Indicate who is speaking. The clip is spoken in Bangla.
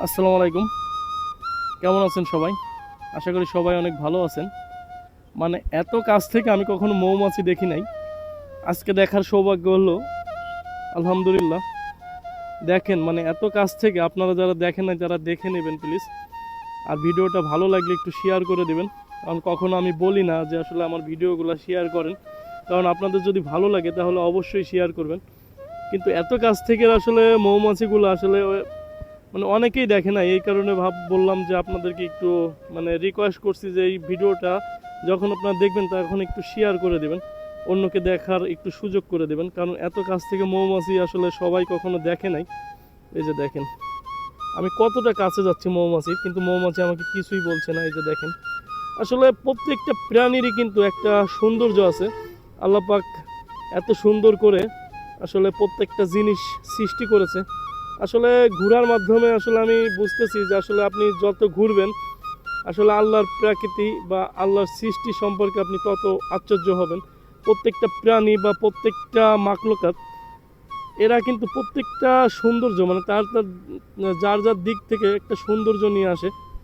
Speaker 1: আসসালামু আলাইকুম। কেমন আছেন সবাই? আশা করি সবাই অনেক ভালো আছেন। মানে এত কাছ থেকে আমি কখনো মৌমাছি দেখি নাই। আজকে দেখার সৌভাগ্য হলো। আলহামদুলিল্লাহ। দেখেন মানে এত কাছ থেকে আপনারা যারা দেখেন নাই তারা দেখে নেবেন প্লিজ। আর ভিডিওটা ভালো লাগলে একটু শেয়ার করে দেবেন। কারণ কখনো আমি বলি না যে আসলে আমার ভিডিওগুলো শেয়ার করেন। কারণ আপনাদের যদি ভালো লাগে তাহলে অবশ্যই শেয়ার করবেন। কিন্তু এত কাছ থেকে আসলে মৌমাছিগুলো আসলে মানে অনেকেই দেখে না, এই কারণে বললাম যে আপনাদেরকে একটু মানে রিকোয়েস্ট করছি যে এই ভিডিওটা যখন আপনারা দেখবেন তখন একটু শেয়ার করে দেবেন, অন্যকে দেখার একটু সুযোগ করে দেবেন। কারণ এত কাছ থেকে মৌমাছি আসলে সবাই কখনো দেখে নাই। এই যে দেখেন আমি কতটা কাছে যাচ্ছি মৌমাছির, কিন্তু মৌমাছি আমাকে কিছুই বলছে না। এই যে দেখেন আসলে প্রত্যেকটা প্রাণীরই কিন্তু একটা সৌন্দর্য আছে। আল্লাহ পাক এত সুন্দর করে আসলে প্রত্যেকটা জিনিস সৃষ্টি করেছে। আসলে ঘোরার মাধ্যমে আসলে আমি বুঝতেছি যে আসলে আপনি যত ঘুরবেন আসলে আল্লাহর প্রকৃতি বা আল্লাহর সৃষ্টি সম্পর্কে আপনি তত আশ্চর্য হবেন। প্রত্যেকটা প্রাণী বা প্রত্যেকটা মাখলুকাত এরা কিন্তু প্রত্যেকটা সৌন্দর্য মানে তার তার যার যার দিক থেকে একটা সৌন্দর্য নিয়ে আসে।